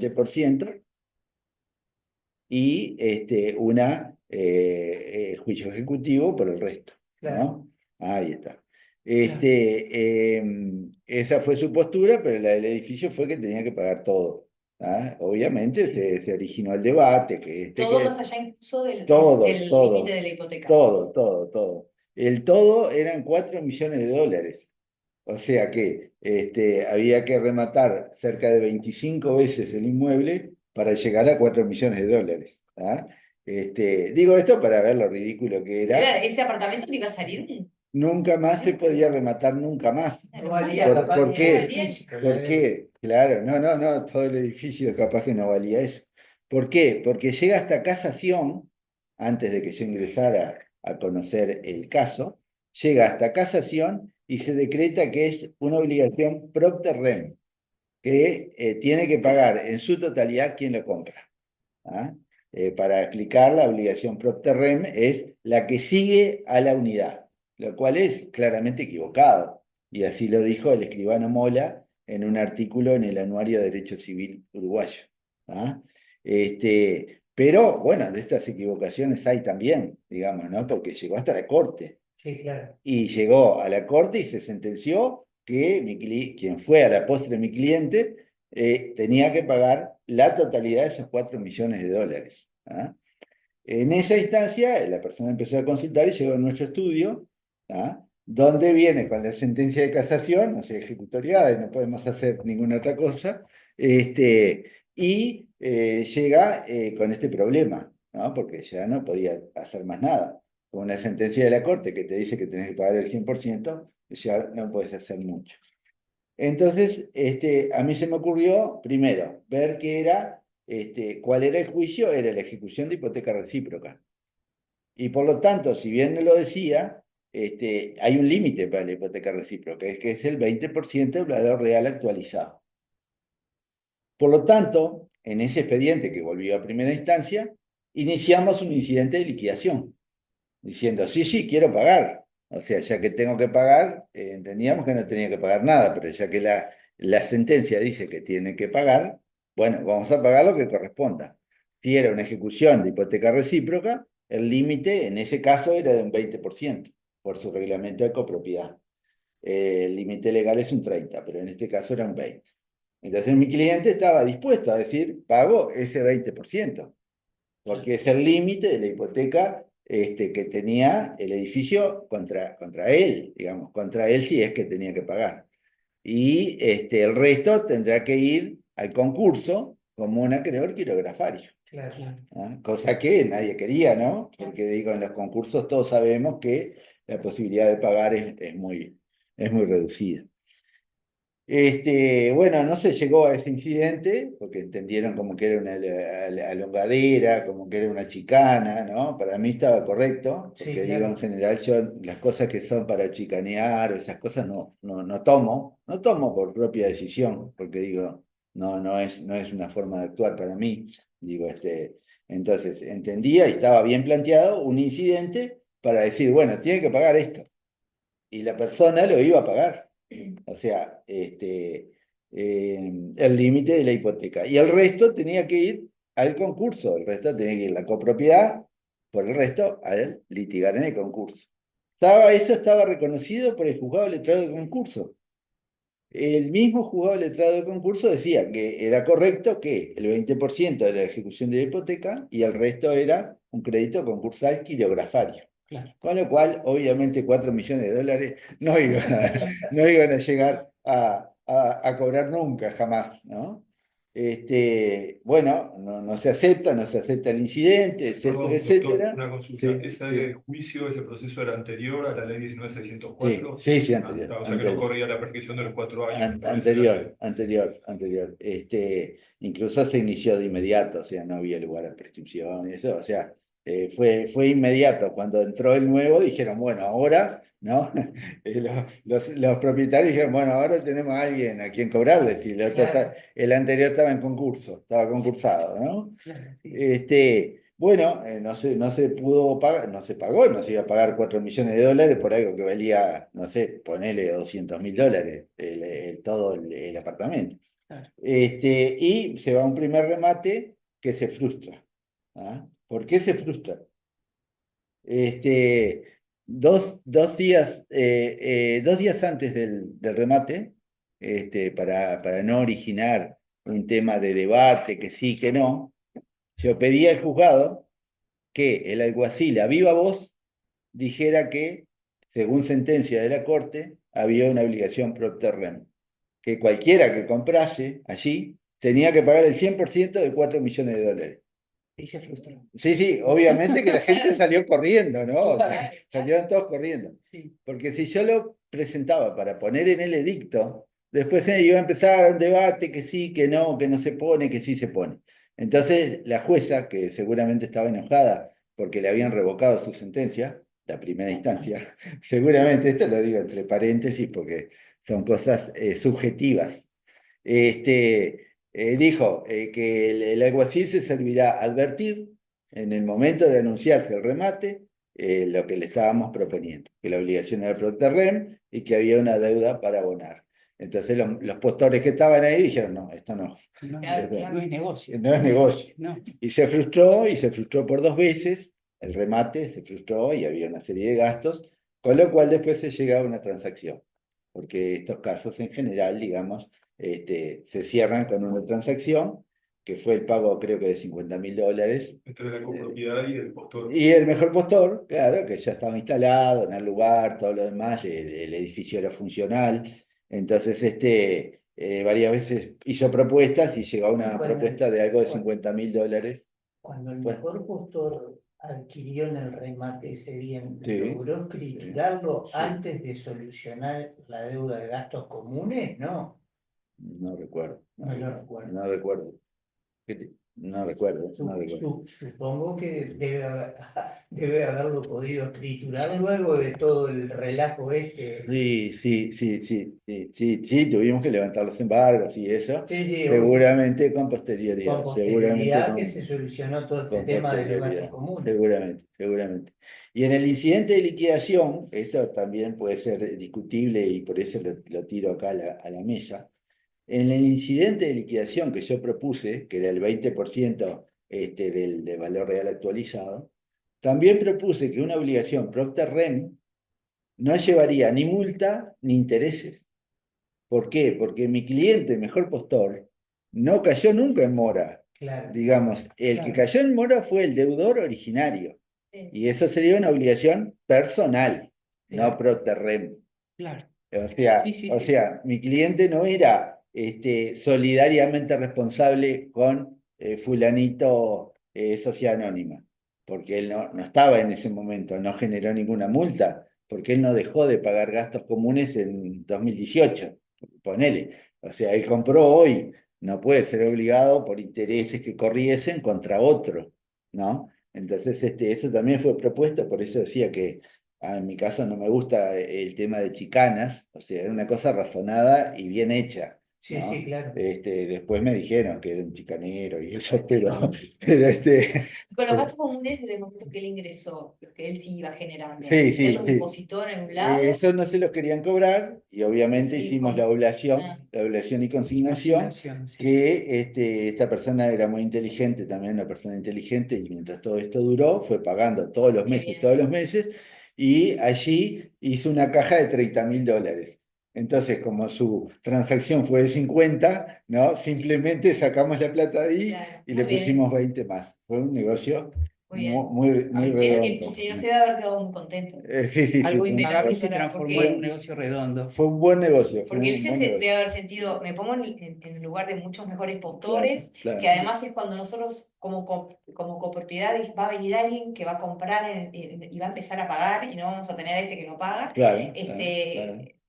20%, y una juicio ejecutivo por el resto, Claro, ¿no? Ahí está. claro. Esa fue su postura, pero la del edificio fue que tenía que pagar todo. ¿Ah? Obviamente Sí. se originó el debate, Todo más allá incluso todo, del límite todo, de la hipoteca. todo. El todo eran 4 millones de dólares. O sea que había que rematar cerca de 25 veces el inmueble para llegar a 4 millones de dólares. ¿Ah? Digo esto para ver lo ridículo que era. Ese apartamento le iba a salir Nunca más se podía rematar, nunca más. una No locura. valía capaz ¿Por ni el qué? edificio. ¿Por qué? Claro, no, todo el edificio capaz que no valía eso. ¿Por qué? Porque llega hasta casación, antes de que yo ingresara a conocer el caso, llega hasta casación y se decreta que es una obligación propter rem, que tiene que pagar en su totalidad quien lo compra. ¿Ah? Para explicar, la obligación propter rem es la que sigue a la unidad, lo cual es claramente equivocado. Y así lo dijo el escribano Mola en un artículo en el Anuario de Derecho Civil Uruguayo. ¿Ah? Pero bueno, de estas equivocaciones hay también, digamos, ¿no? Porque llegó hasta la corte. Sí, claro. Y llegó a la corte y se sentenció que quien fue a la postre mi cliente tenía que pagar la totalidad de esos 4 millones de dólares. ¿Ah? En esa instancia, la persona empezó a consultar y llegó a nuestro estudio, ¿ah? Donde viene con la sentencia de casación, o sea, ejecutoriada, y no podemos hacer ninguna otra cosa, llega con este problema, ¿no? Porque ya no podía hacer más nada. Con una sentencia de la corte que te dice que tenés que pagar el 100%, ya no puedes hacer mucho. Entonces, a mí se me ocurrió, primero, ver cuál era el juicio, era la ejecución de hipoteca recíproca. Y por lo tanto, si bien no lo decía, hay un límite para la hipoteca recíproca, es que es el 20% del valor real actualizado. Por lo tanto, en ese expediente que volvió a primera instancia, iniciamos un incidente de liquidación, diciendo, sí, quiero pagar. O sea, ya que tengo que pagar, entendíamos que no tenía que pagar nada, pero ya que la sentencia dice que tiene que pagar, bueno, vamos a pagar lo que corresponda. Si era una ejecución de hipoteca recíproca, el límite en ese caso era de un 20% por su reglamento de copropiedad. El límite legal es un 30%, pero en este caso era un 20%. Entonces mi cliente estaba dispuesto a decir, pago ese 20%, porque es el límite de la hipoteca que tenía el edificio contra él, digamos, contra él si es que tenía que pagar. Y el resto tendrá que ir al concurso como un acreedor quirografario. Claro. ¿Ah? Cosa que nadie quería, ¿no? Porque digo, en los concursos todos sabemos que la posibilidad de pagar es muy reducida. Bueno, no se llegó a ese incidente porque entendieron como que era una alongadera, como que era una chicana, ¿no? Para mí estaba correcto, Sí, porque digo, en claro. general yo las cosas que son para chicanear o esas cosas no tomo por propia decisión, porque digo, no es una forma de actuar para mí. Digo, entonces entendía y estaba bien planteado un incidente para decir, bueno, tiene que pagar esto. Y la persona lo iba a pagar. O sea, el límite de la hipoteca. Y el resto tenía que ir al concurso, el resto tenía que ir la copropiedad, por el resto al litigar en el concurso. Eso estaba reconocido por el juzgado letrado de concurso. El mismo juzgado letrado de concurso decía que era correcto que el 20% de la ejecución de la hipoteca y el resto era un crédito concursal quirografario. Claro. Con lo cual, obviamente, 4 millones de dólares no iban a llegar a cobrar nunca, jamás, ¿no? Bueno, no se acepta el incidente, etcétera, Perdón, doctor, etcétera. una consulta. Sí, ¿Ese sí, juicio, ese proceso era anterior a la ley sí, 19.604? sí, sí, Ah, anterior, está, o sea que no anterior. corría la prescripción de los 4 años que establece la ley. Anterior. Incluso se inició de inmediato, o sea, no había lugar a prescripción y eso, o sea, fue inmediato. Cuando entró el nuevo dijeron, bueno, ahora, ¿no? Los propietarios dijeron, bueno, ahora tenemos a alguien a quien cobrarle, si Claro. el anterior estaba en concurso, estaba concursado, ¿no? Claro, sí. Bueno, no se pudo pagar, no se pagó, no se iba a pagar 4 millones de dólares por algo que valía, no sé, ponele $200.000 todo el apartamento. Claro. Y se va a un primer remate que se frustra. ¿Ah? ¿Por qué se frustra? Dos días antes del remate, para no originar un tema de debate, que sí, que no, yo pedí al juzgado que el alguacil a viva voz dijera que, según sentencia de la Corte, había una obligación propter rem, que cualquiera que comprase allí tenía que pagar el 100% de 4 millones de dólares. Y se frustró. Sí, sí, obviamente que la gente salió corriendo, ¿no? O sea, salieron todos corriendo. Sí. Porque si yo lo presentaba para poner en el edicto, después iba a empezar un debate que sí, que no se pone, que sí se pone. Entonces, la jueza, que seguramente estaba enojada porque le habían revocado su sentencia, la primera instancia, seguramente, esto lo digo entre paréntesis porque son cosas subjetivas, dijo que el alguacil se servirá a advertir en el momento de anunciarse el remate lo que le estábamos proponiendo, que la obligación era propter rem y que había una deuda para abonar. Entonces los postores que estaban ahí dijeron, no, esto no, No, Claro, esto no es negocio. no es negocio. No. Y se frustró por 2 veces, el remate se frustró y había una serie de gastos, con lo cual después se llega a una transacción, porque estos casos en general, digamos, se cierran con una transacción, que fue el pago creo que de $50.000. Entre la copropiedad y el postor. Y el mejor postor, claro, que ya estaba instalado en el lugar, todo lo demás, el edificio era funcional. Entonces, varias veces hizo propuestas y llegó a una Bueno, propuesta de algo de bueno. $50.000. Cuando el Bueno. mejor postor adquirió en el remate ese bien, Sí, ¿logró escriturarlo sí. antes de solucionar la deuda de gastos comunes? No, No recuerdo. no lo recuerdo. No recuerdo. No recuerdo. No recuerdo. Supongo que debe haberlo podido escriturar luego de todo el relajo este. Sí, tuvimos que levantar los embargos y eso. Sí, sí, Seguramente con posterioridad. con Seguramente posterioridad que con, se solucionó todo este con tema de los gastos posterioridad. comunes. Seguramente. Y en el incidente de liquidación, esto también puede ser discutible y por eso lo tiro acá a la mesa. En el incidente de liquidación que yo propuse, que era el 20% del valor real actualizado, también propuse que una obligación propter rem no llevaría ni multa ni intereses. ¿Por qué? Porque mi cliente, mejor postor, no cayó nunca en mora. Claro. Digamos, el que Claro. cayó en mora fue el deudor originario. Sí. Y eso sería una obligación personal, no Claro. propter rem. Claro. O sea, mi cliente no era solidariamente responsable con fulanito sociedad anónima, porque él no estaba en ese momento, no generó ninguna multa, porque él no dejó de pagar gastos comunes en 2018, ponele. O sea, él compró hoy, no puede ser obligado por intereses que corriesen contra otro, ¿no? Entonces, eso también fue propuesto, por eso decía que en mi caso no me gusta el tema de chicanas, o sea, era una cosa razonada y bien hecha, Sí, ¿no? sí, claro. Después me dijeron que era un chicanero y eso, pero Con los gastos comunes desde el momento que él ingresó, los que él sí iba generando, Sí, él sí, los sí. depositó en un lado. Eso no se los querían cobrar y obviamente Sí, hicimos con- ah. la oblación y consignación, Consignación, sí. que esta persona era muy inteligente, también una persona inteligente, y mientras todo esto duró, fue pagando todos los Qué meses, bien. todos los meses, y allí hizo una caja de $30.000. Entonces, como su transacción fue de 50, ¿no? Simplemente sacamos la plata de ahí Claro, y le muy bien. pusimos 20 más. Fue un negocio Muy bien. muy redondo. El señor se debe haber quedado muy contento. Sí, Algo fue impagable se Porque- transformó en un negocio redondo. fue un buen negocio. Fue Porque él un se buen negocio. debe haber sentido, me pongo en el lugar de muchos mejores Claro, postores, claro. que además es cuando nosotros como copropiedades va a venir alguien que va a comprar y va a empezar a pagar y no vamos a tener a este que no paga, Claro, este,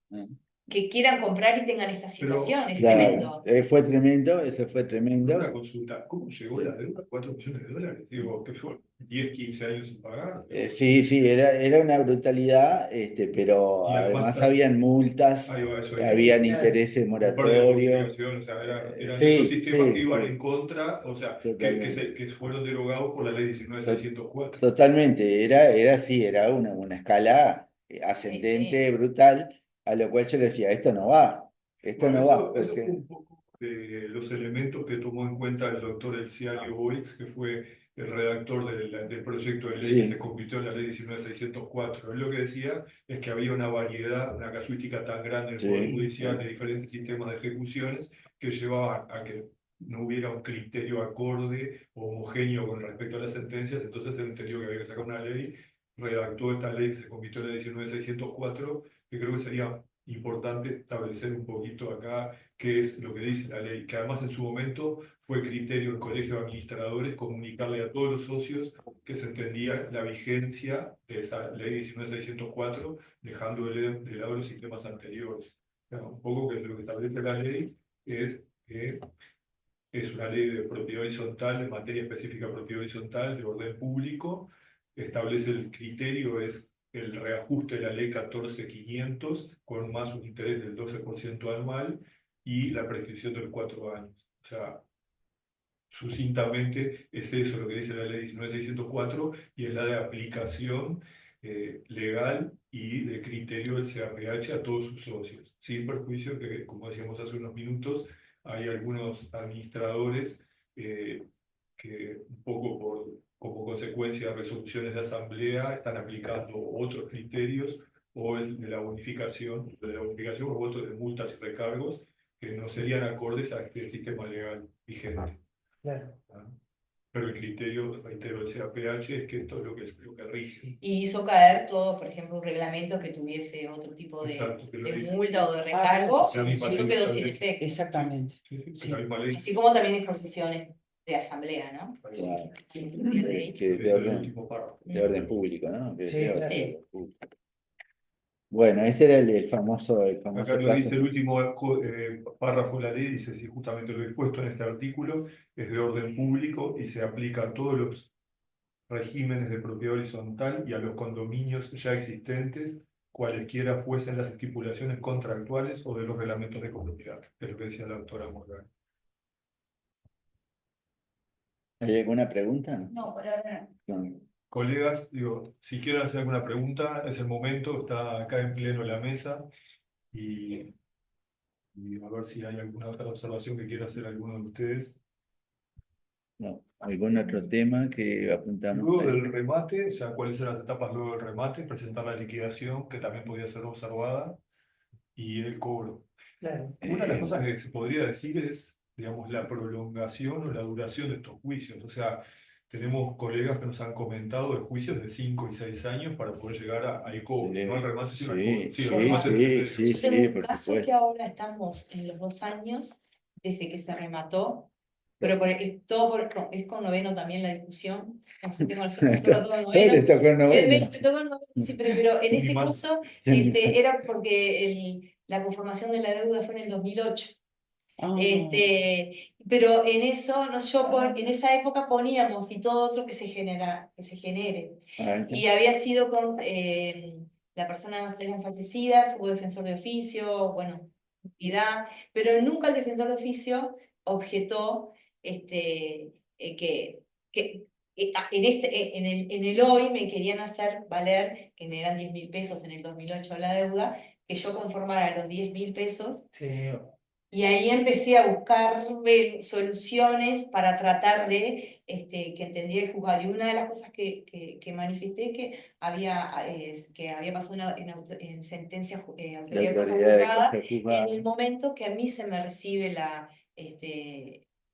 claro. que quieran comprar y tengan esta Pero, situación, es Claro, tremendo. fue tremendo, eso fue tremendo. Una consulta, ¿cómo llegó la deuda a 4 millones de dólares? Digo, ¿qué fue? ¿10, 15 años sin pagar? Sí, era una brutalidad, pero Y además además habían multas, ahí va, eso habían claro. intereses un par de moratorios. postergación, o sea, eran Sí, esos sistemas que sí, iban sí, en contra, o sea, totalmente. que fueron derogados por la ley 19.604. Totalmente, así, era una escala ascendente, Sí. brutal, a lo cual yo le decía, esto no va, Bueno, no va, eso fue porque un poco de los elementos que tomó en cuenta el doctor Elciario Boix, que fue el redactor del proyecto de ley que Sí. se convirtió en la ley 19.604. Él lo que decía es que había una variedad, una casuística tan grande en el Poder Sí. Judicial de diferentes sistemas de ejecuciones que llevaban a que no hubiera un criterio acorde o homogéneo con respecto a las sentencias. Entonces él entendió que había que sacar una ley, redactó esta ley que se convirtió en la 19.604, que creo que sería importante establecer un poquito acá qué es lo que dice la ley, que además en su momento fue criterio del Colegio de Administradores comunicarle a todos los socios que se entendía la vigencia de esa ley 19.604, dejando de lado los sistemas anteriores. O sea, un poco que lo que establece la ley es que es una ley de propiedad horizontal, de materia específica de propiedad horizontal, de orden público. Establece el criterio, es el reajuste de la ley 14.500 con más un interés del 12% anual y la prescripción de los 4 años. O sea, sucintamente es eso lo que dice la ley 19.604 y es la de aplicación legal y de criterio del CRH a todos sus socios, sin perjuicio que, como decíamos hace unos minutos, hay algunos administradores que un poco como consecuencia de resoluciones de asamblea están aplicando otros criterios o el de la bonificación o otros de multas y recargos que no serían acordes a este sistema legal vigente. Claro. Pero el criterio, reitero, del CAPH es que esto es lo que rige. Y hizo caer todo, por ejemplo, un reglamento que tuviese otro tipo Exacto, que lo de dice. multa o de recargo, La misma eso ley quedó establece. sin efecto. Exactamente. Sí, sí, Sí. la misma ley. Así como también disposiciones de asamblea, ¿no? Claro. La ley. Que Es el último párrafo. de orden público, ¿no? Que Sí, sea claro. de orden público. Bueno, ese era el famoso Acá lo caso. dice el último párrafo de la ley, dice si justamente lo dispuesto en este artículo es de orden público y se aplica a todos los regímenes de propiedad horizontal y a los condominios ya existentes, cualesquiera fuesen las estipulaciones contractuales o de los reglamentos de copropiedad, es lo que decía la doctora Morgan. ¿Hay alguna pregunta? No, por ahora no. No. Colegas, digo, si quieren hacer alguna pregunta, es el momento, está acá en pleno la mesa y, y a ver si hay alguna otra observación que quiera hacer alguno de ustedes. No. ¿Algún otro tema que apuntamos Luego ahí? del remate, o sea, cuáles eran las etapas luego del remate, presentar la liquidación, que también podía ser observada, y el cobro. Claro. Una de las cosas que se podría decir es, digamos, la prolongación o la duración de estos juicios. O sea, tenemos colegas que nos han comentado de juicios de 5 y 6 años para poder llegar al cobro, Sí, no al remate, sino al sí, cobro. Sí, el sí, remate es sí, medio. sí, Yo tengo un por caso supuesto. que ahora estamos en los 2 años desde que se remató, pero es con noveno también la discusión. No sé, tengo justo todo en Todo le noveno. tocó el noveno. Me tocó en noveno siempre, pero en Ni este mal. caso era porque la conformación de la deuda fue en el 2008. Ah, Pero en eso, en esa época poníamos y todo otro que se genere. Ah, Y había sido con las personas eran fallecidas, hubo defensor de oficio, bueno, pero nunca el defensor de oficio objetó que en el hoy me querían hacer valer, que me eran 10.000 pesos en el 2008 la deuda, que yo conformara los 10.000 pesos. Sí. Y ahí empecé a buscar soluciones para tratar de que entendiera el juzgado. Y una de las cosas que manifesté que había pasado en sentencia autoridad de cosa autoridad de juzgada cosa juzgada. en el momento que a mí se me recibe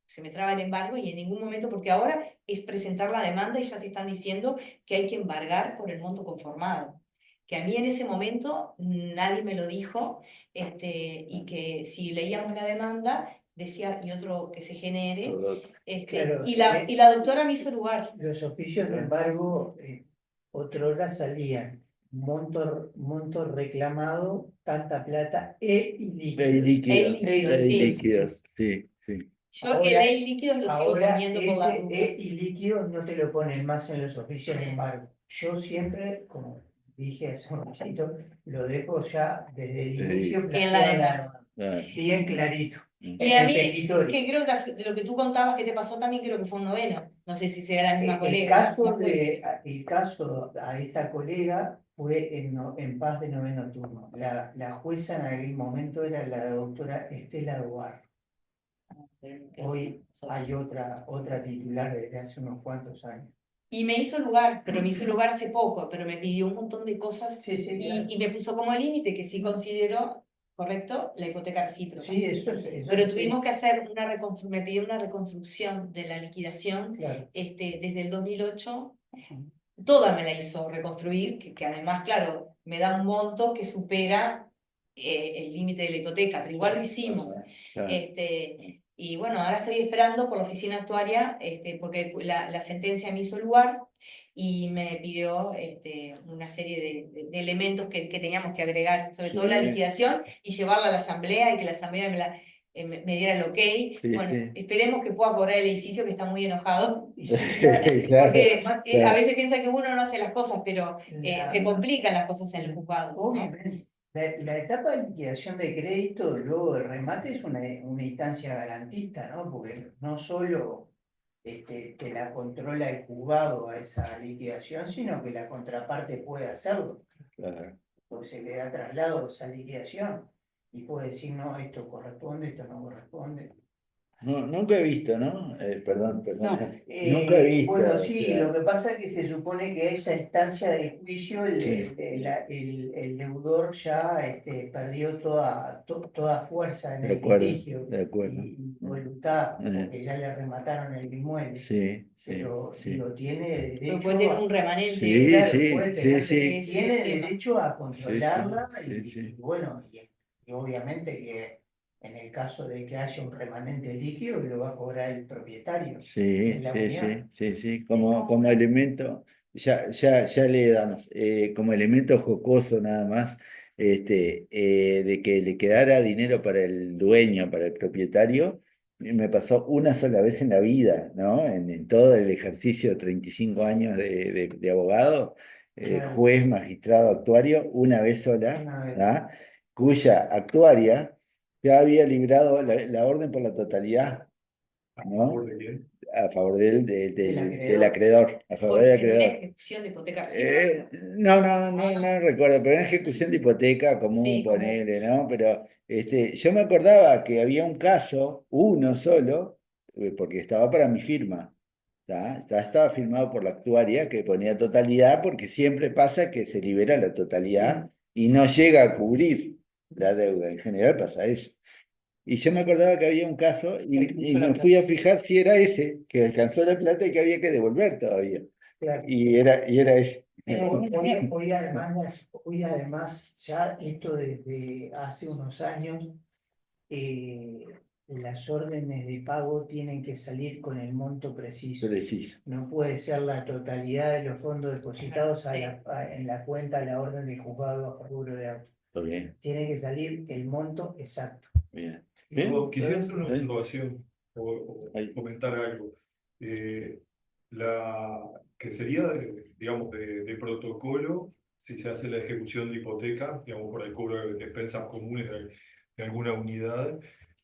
se me traba el embargo y en ningún momento, porque ahora es presentar la demanda y ya te están diciendo que hay que embargar por el monto conformado. Que a mí en ese momento nadie me lo dijo, y que si leíamos la demanda, decía, y otro que se genere, Claro, y la doctora me hizo lugar. Los oficios de embargo, otrora salían monto reclamado, tanta plata Hay ilíquido. líquidos, sí. líquidos, sí, sí. Yo Ahora- el ley líquidos lo sigo Ahora poniendo por las ese dudas. ilíquido no te lo ponen más en los oficios de embargo. Yo siempre, como dije hace un ratito, lo dejo ya desde el Sí. inicio En la planteado demanda. bien clarito. Y a El mí, petitorio. que creo que de lo que tú contabas que te pasó también, creo que fue un noveno. No sé si será la misma El colega. caso a esta colega fue en paz de noveno turno. La jueza en aquel momento era la doctora Estela Duarte. Hoy hay otra titular desde hace unos cuantos años. Y me hizo lugar, pero me hizo lugar hace poco, pero me pidió un montón de cosas Sí, sí, claro. y me puso como límite que sí consideró correcto la hipoteca recíproca. Sí, eso Pero sí, tuvimos que hacer me pidió una reconstrucción de la liquidación claro. desde el 2008. Toda me la hizo reconstruir, que además, claro, me da un monto que supera el límite de la hipoteca, pero igual lo hicimos. Claro. Y bueno, ahora estoy esperando por la oficina actuaria, porque la sentencia me hizo lugar y me pidió una serie de elementos que teníamos que agregar, sobre todo la Sí. liquidación, y llevarla a la asamblea y que la asamblea me diera el ok. Sí, Bueno, sí. esperemos que pueda cobrar el edificio que está muy enojado. Y sí, claro. Claro, Porque a claro. veces piensa que uno no hace las cosas, pero se complican las cosas en los juzgados, ¿no? Obviamente. La etapa de liquidación de crédito, luego el remate, es una instancia garantista, ¿no? Porque no solo que la controla el juzgado a esa liquidación, sino que la contraparte puede hacerlo, Claro. porque se le da traslado a esa liquidación y puede decir, no, esto corresponde, esto no corresponde. No, nunca he visto, ¿no? Perdón, No. nunca he visto. Bueno, o sí, sea, lo que pasa es que se supone que a esa instancia del juicio Sí. el deudor ya perdió toda fuerza en De el acuerdo, litigio de acuerdo. y voluntad, Eh, porque ya le remataron el inmueble. Sí, sí, Pero sí. digo, tiene Pero derecho puede tener a, un remanente. Sí, claro, sí, puede sí, tener, sí. Ese tiene es el tema. derecho a Sí, controlarla sí, sí. y bueno, y obviamente que en el caso de que haya un remanente líquido lo va a cobrar el propietario de Sí, la sí, unidad. sí, sí, sí, como elemento, ya le damos, como elemento jocoso nada más, de que le quedara dinero para el dueño, para el propietario, me pasó una sola vez en la vida, ¿no? En todo el ejercicio de 35 años de abogado, Claro. juez, magistrado, actuario, una vez sola, Una vez. ¿ah? Cuya actuaria ya había librado la orden por la totalidad. ¿A ¿No? favor de quién? A favor del acreedor, a favor del En una acreedor. ejecución de hipoteca recíproca. No recuerdo, pero en ejecución de hipoteca común, Sí, como- ponele, ¿no? Pero yo me acordaba que había un caso, uno solo, porque estaba para mi firma. Ya estaba firmado por la actuaria que ponía totalidad, porque siempre pasa que se libera la totalidad y no llega a cubrir la deuda. En general pasa eso. Y yo me acordaba que había un caso y me fui a fijar si era ese, que alcanzó la plata y que había que devolver todavía. Claro. Y era ese. Hoy además, ya esto desde hace unos años, eh, las órdenes de pago tienen que salir con el monto preciso. Preciso. No puede ser la totalidad de los fondos depositados en la cuenta, la orden de juzgado a favor de auto. Está bien, Tiene que salir el monto exacto. bien. Yo Bien, quisiera hacer una bien. observación o Ahí. comentar algo. Que sería, digamos, de protocolo, si se hace la ejecución de hipoteca, digamos, por el cobro de despensas comunes de alguna unidad,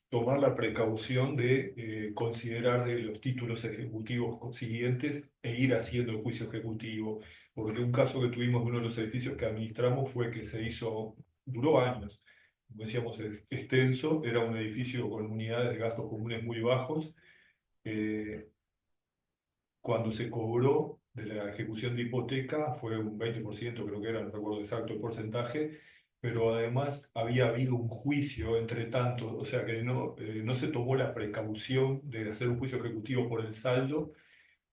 tomar la precaución de considerar de los títulos ejecutivos consiguientes e ir haciendo el juicio ejecutivo. Porque un caso que tuvimos de uno de los edificios que administramos fue que duró años, como decíamos, extenso, era un edificio con unidades de gastos comunes muy bajos. Cuando se cobró de la ejecución de hipoteca fue un 20%, creo que era, no recuerdo exacto el porcentaje, pero además había habido un juicio entre tanto, o sea que no se tomó la precaución de hacer un juicio ejecutivo por el saldo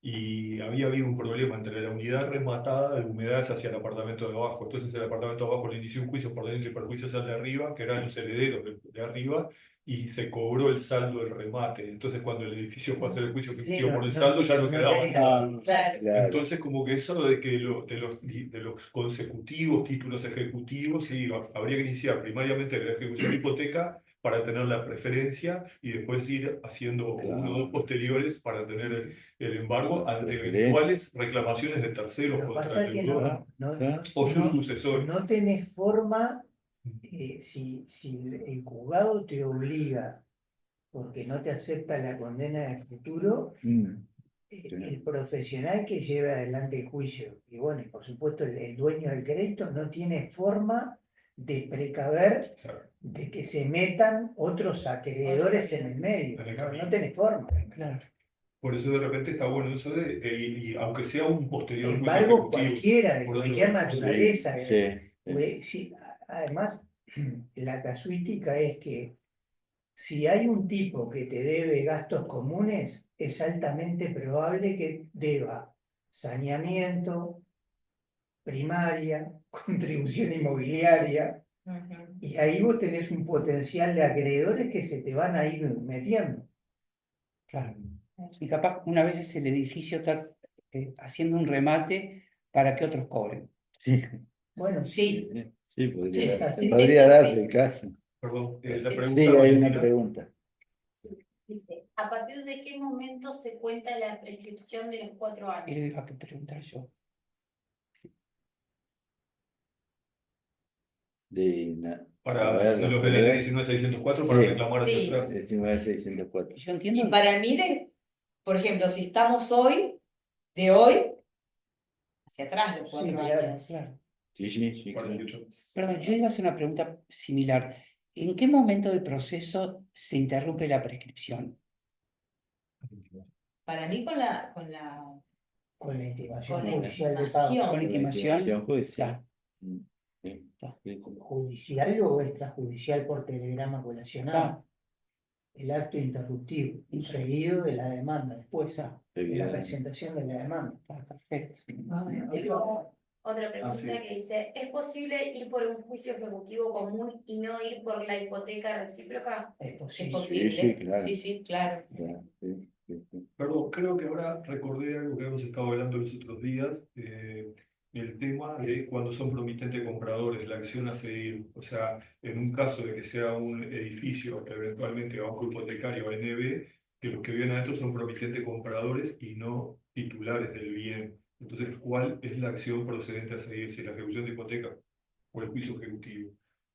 y había habido un problema entre la unidad rematada de humedades hacia el apartamento de abajo. Entonces el apartamento de abajo le inició un juicio por daños y perjuicios al de arriba, que eran los herederos de arriba, y se cobró el saldo del remate. Entonces cuando el edificio fue a hacer el juicio ejecutivo por el saldo ya no quedaba tenía- nada. Claro. Claro. Entonces, como que eso de que de los consecutivos títulos ejecutivos, sí, habría que iniciar primariamente la ejecución de hipoteca para tener la preferencia y después ir haciendo uno o dos posteriores para tener el embargo ante Preferencia. eventuales reclamaciones de terceros Lo que contra pasa el es que deudor o sus sucesores. no tenés forma, si el juzgado te obliga porque no te acepta la condena de futuro, el profesional que lleva adelante el juicio, y bueno, y por supuesto el dueño del crédito no tiene forma de precaver Claro. de que se metan otros acreedores en el medio. En el No, camino. no tenés forma. Claro. Por eso de repente está bueno eso y aunque sea un posterior juicio Embargo ejecutivo. cualquiera, de Por eso- cualquier Sí, naturaleza. sí, Sí, además, la casuística es que si hay un tipo que te debe gastos comunes, es altamente probable que deba saneamiento, primaria, contribución inmobiliaria, Ujú. y ahí vos tenés un potencial de acreedores que se te van a ir metiendo. Claro. Y capaz una vez es el edificio está haciendo un remate para que otros cobren. sí. Bueno, Sí, Sí, podría, sí, podría eso darse sí. el caso. Perdón, la Sí. pregunta, Sí, hay una Valentina. pregunta. Dice, ¿a partir de qué momento se cuenta la prescripción de los 4 años? Tengo que preguntar yo. A Para ver, de los los de la ley colegas. 19604 para Sí. reclamar hacia Sí. atrás. 19.604. Yo Y entiendo. para mí, por ejemplo, si estamos hoy, de hoy hacia atrás los Sí, 4 claro. años. Claro. Sí, sí, sí. 48 meses. Perdón, yo iba a hacer una pregunta similar. ¿En qué momento del proceso se interrumpe la prescripción? Para mí Con la intimación con la judicial de pago. intimación. Con intimación. Intimación judicial. Está. Mm, sí, Está. sí, sí. Judicial o extrajudicial por telegrama colacionado. El acto interruptivo, seguido de la demanda, después de la Evidente. presentación de la demanda. Está perfecto. Tengo otra pregunta sí. que dice, ¿es posible ir por un juicio ejecutivo común y no ir por la hipoteca recíproca? Es Es posible. posible. Sí, claro. Sí, claro. Claro, sí, sí, sí. Perdón, creo que ahora recordé algo que hemos estado hablando los otros días, el tema de cuando son promitentes compradores, la acción a seguir. O sea, en un caso de que sea un edificio, eventualmente banco hipotecario o NB, que los que viven adentro son promitentes compradores y no titulares del bien. Entonces, ¿cuál es la acción procedente a seguir? Si la ejecución de hipoteca o el juicio ejecutivo.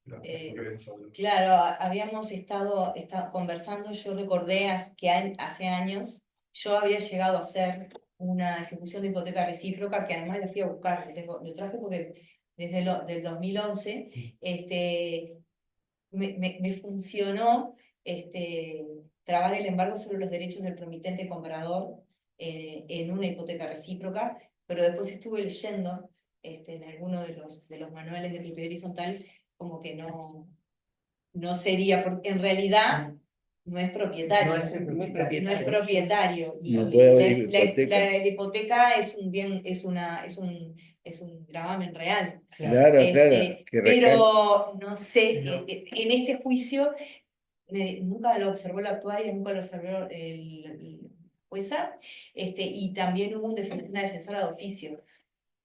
Era lo que habíamos hablado. Claro, habíamos estado conversando, yo recordé que hace años yo había llegado a hacer una ejecución de hipoteca recíproca que además la fui a buscar, lo traje porque desde del 2011 me funcionó trabar el embargo sobre los derechos del promitente comprador en una hipoteca recíproca, pero después estuve leyendo en alguno de los manuales de propiedad horizontal como que no sería, porque en realidad no es propietario. No es el No es propietario. No es propietario y No puede haber la hipoteca. la hipoteca es un bien, es un gravamen real. Claro, claro. Que Pero no sé, No. en este juicio nunca lo observó la actuaria, nunca lo observó el jueza, y también hubo una defensora de oficio.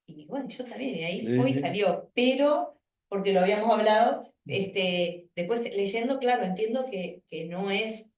Y bueno, yo también, y ahí Sí, fue y sí. salió, pero, porque lo habíamos hablado, después leyendo, claro, entiendo que no es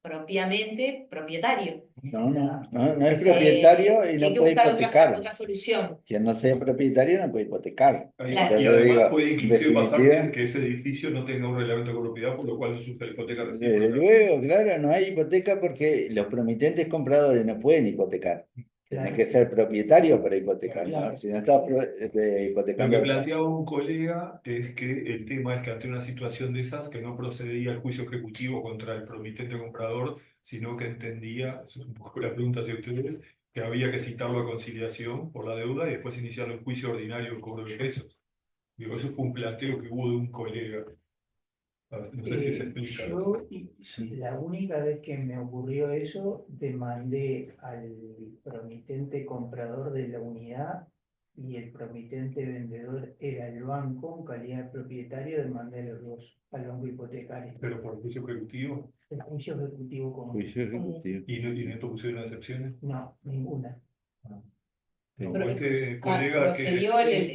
propiamente propietario. No es propietario y Que hay no que puede buscar hipotecar. otra solución. Quien no sea propietario no puede hipotecar. Claro. Y Entonces además digo, puede en inclusive pasar definitiva, que ese edificio no tenga un reglamento de copropiedad, por lo cual no surge la hipoteca desde recíproca. luego, claro, no hay hipoteca porque los promitentes compradores no pueden hipotecar. Tienen Claro. que ser propietarios para hipotecar, ¿no? Claro. Si no estás Lo que hipotecando. planteaba un colega es que el tema es que ante una situación de esas, que no procedía el juicio ejecutivo contra el promitente comprador, sino que entendía, eso es un poco la pregunta hacia ustedes, que había que citarlo a conciliación por la deuda y después iniciar el juicio ordinario de cobro de pesos. Digo, eso fue un planteo que hubo de un colega. No sé si se explica. Yo, Sí. la única vez que me ocurrió eso, demandé al promitente comprador de la unidad y el promitente vendedor era el banco, en calidad de propietario, demandé a los dos, al banco hipotecario. Pero por el juicio ejecutivo. El juicio ejecutivo común. Juicio ejecutivo. ¿Y no pusieron excepciones? No, ninguna. Sí. No, este colega Procedió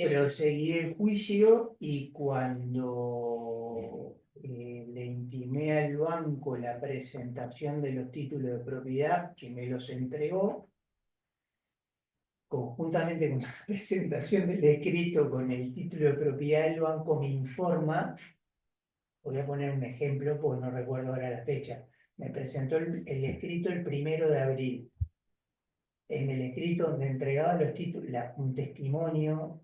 Proseguí el juicio y cuando le intimé al banco la presentación de los títulos de propiedad que me los entregó, conjuntamente con la presentación del escrito con el título de propiedad, el banco me informa, voy a poner un ejemplo porque no recuerdo ahora la fecha, me presentó el escrito el 1 de abril. En el escrito donde entregaba los títulos, un testimonio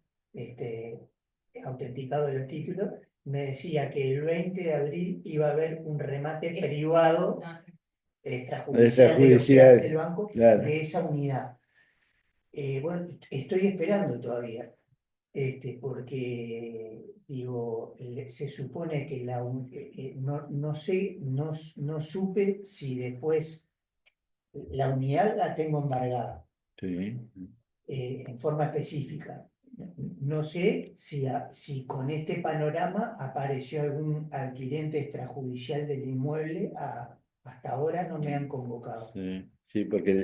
autenticado de los títulos, me decía que el 20 de abril iba a haber un remate privado Ah, extrajudicial de lo que hace el Extrajudicial, banco claro. de esa unidad. Bueno, estoy esperando todavía, porque digo, se supone que no supe si después la unidad la tengo embargada Sí. en forma específica. No sé si con este panorama apareció algún adquirente extrajudicial del inmueble. Hasta ahora no me han convocado. Sí, sí, porque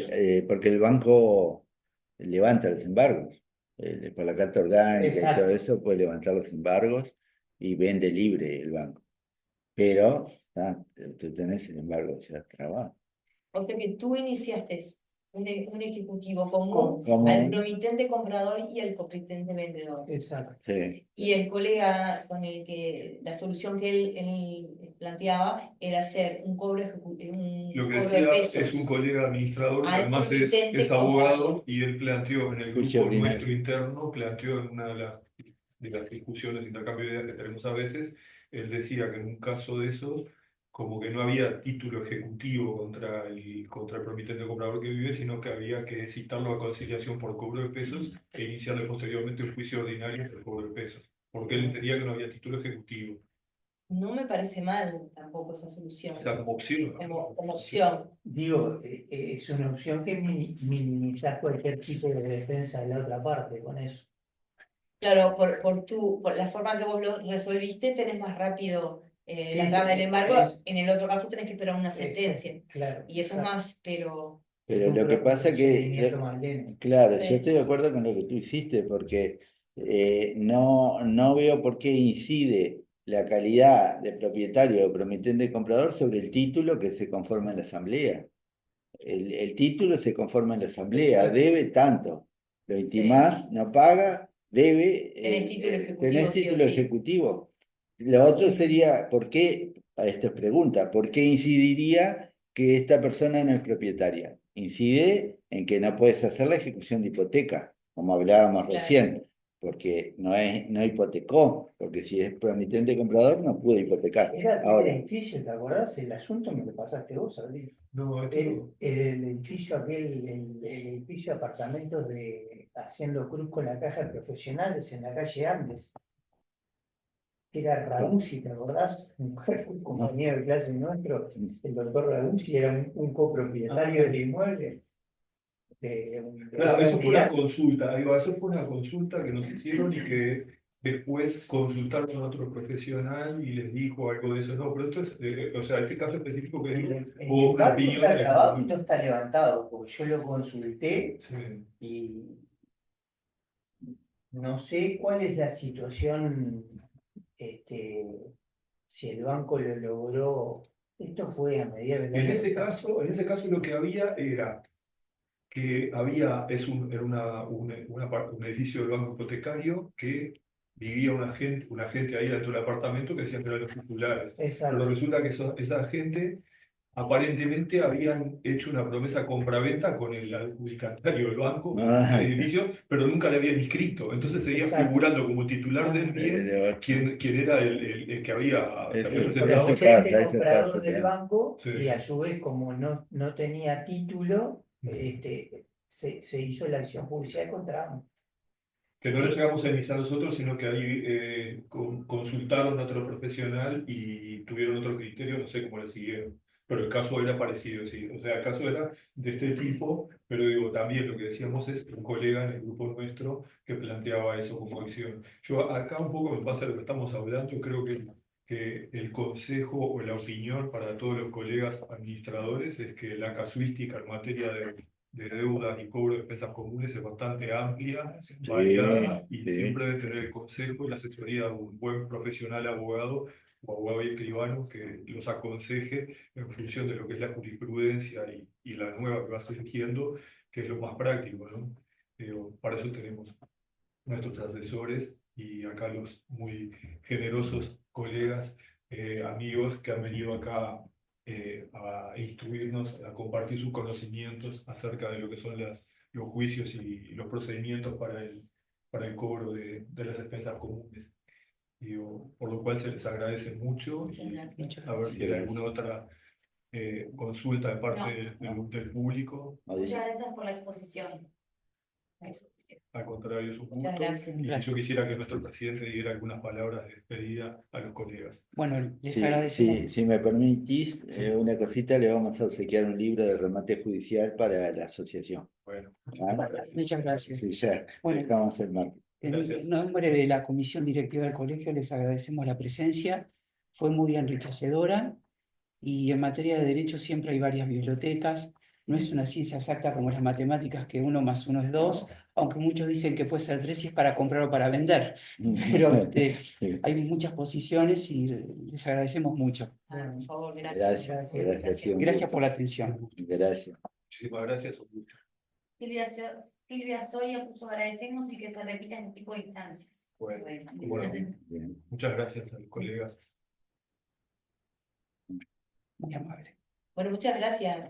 el banco levanta los embargos. Por la carta orgánica y todo Exacto. eso puede levantar los embargos y vende libre el banco. Pero tú tenés el embargo ya trabado. O sea que tú iniciaste un ejecutivo común Con- al Como, promitente comprador y al comitente vendedor. Exacto. sí, Y el colega con el que la solución que él planteaba era hacer un cobro, Lo un que cobro de decía pesos es un colega administrador que al además promitente es abogado comprador. y él planteó en el juicio grupo nuestro ordinario. interno, planteó en una de las discusiones, intercambio de ideas que tenemos a veces, él decía que en un caso de esos, como que no había título ejecutivo contra el promitente comprador que vive, sino que había que citarlo a conciliación por cobro de pesos e iniciarle posteriormente un juicio ordinario por cobro de pesos, porque él entendía que no había título ejecutivo. No me parece mal tampoco esa solución, O sea, como opción. como opción. Digo, es una opción que minimizar cualquier tipo de defensa de la otra parte con eso. Claro, por la forma que vos lo resolviste, tenés más rápido la Sí, entrada del embargo. es, En el otro caso tenés que esperar una sentencia. claro, Y eso es exacto. más, pero Pero lo que Un pasa procedimiento que, más lento. claro, yo sí. estoy de acuerdo con lo que tú hiciste, porque no veo por qué incide la calidad de propietario o promitente comprador sobre el título que se conforma en la asamblea. El título se conforma en la asamblea, Exacto. debe tanto. Lo Sí. intimás, no paga, debe, Tenés título ejecutivo tenés sí o título sí. ejecutivo. Lo otro sería, ¿por qué? A esta es pregunta, ¿por qué incidiría que esta persona no es propietaria? Incide en que no puedes hacer la ejecución de hipoteca, como hablábamos Claro. recién, porque no hipotecó, porque si es promitente comprador no puede hipotecar. Era aquel Ahora, edificio, ¿te acordás? El asunto me lo pasaste vos, Abril. No, esto no. El edificio aquel, el edificio de apartamentos de Haciendo Cruz con la Caja de Profesionales en la calle Andes, que era Ragusi, ¿te acordás? Fue un compañero de clase nuestro, el doctor Ragusi, era un copropietario del inmueble de Claro, una eso fue una unidad. consulta, ahí va, eso fue una consulta que nos hicieron y que después consultaron a otro profesional y les dijo algo de eso. No, pero esto es, o sea, este caso específico que digo, El o una embargo opinión está de grabado y no está levantado, porque yo lo consulté Sí. y no sé cuál es la situación, este, si el banco lo logró. Esto fue a mediados del año pasado. En ese caso lo que había era que había, era un edificio del banco hipotecario que vivía una gente ahí dentro del apartamento que decían que eran los titulares. Pero Exacto. resulta que esa gente aparentemente habían hecho una promesa compraventa con el adjudicatario del banco, del ahí está. edificio, pero nunca le habían inscrito. Entonces seguía Exacto. figurando como titular del bien quién era el que había El representado. Eso pasa, comprador del claro. banco, Sí. y a su vez, como no tenía título, Ujú. se hizo la acción judicial contra ambos. Que no le llegamos a iniciar nosotros, sino que ahí consultaron a otro profesional y tuvieron otro criterio, no sé cómo le siguieron. Pero el caso era parecido, sí. O sea, el caso era de este tipo, pero digo, también lo que decíamos es un colega en el grupo nuestro que planteaba eso como acción. Yo acá un poco me pasa lo que estamos hablando, creo que el consejo o la opinión para todos los colegas administradores es que la casuística en materia de deudas y cobro de despensas comunes es bastante amplia, Sí, variada, y sí. siempre debe tener el consejo y la asesoría de un buen profesional abogado o abogado y escribano que los aconseje en función de lo que es la jurisprudencia y la nueva que va surgiendo, que es lo más práctico, ¿no? Para eso tenemos nuestros asesores y acá los muy generosos colegas, amigos que han venido acá a instruirnos, a compartir sus conocimientos acerca de lo que son los juicios y los procedimientos para el cobro de las expensas comunes. por lo cual se les agradece mucho. Muchas Y gracias. Muchas a ver gracias. si hay alguna otra consulta de parte del público. Muchas gracias por la exposición. Eso. Al contrario, es un Muchas gusto. gracias. Y yo Gracias. quisiera que nuestro presidente diera algunas palabras de despedida a los colegas. Bueno, les Sí, agradecemos. si me permitís, Sí. una cosita, le vamos a obsequiar un libro de remate judicial para la asociación. Bueno, ¿Ah? Muchas gracias. Sí, ya Bueno. dejamos el marco. Gracias. En nombre de la Comisión Directiva del Colegio les agradecemos la presencia, fue muy enriquecedora y en materia de derecho siempre hay varias bibliotecas, no es una ciencia exacta como las matemáticas que 1 más 1 es 2, aunque muchos dicen que puede ser 3 y es para comprar o para vender, pero Sí. hay muchas posiciones y les agradecemos mucho. Ah, por favor, Gracias, gracias. gracias. Gracias por la atención. Gracias. Muchísimas gracias. Un gusto. Silvia Soria puso agradecemos y que se repita en este tipo de instancias. Bueno, Bueno. bueno, Bien. muchas gracias a los colegas. Muy amable. Bueno, muchas gracias.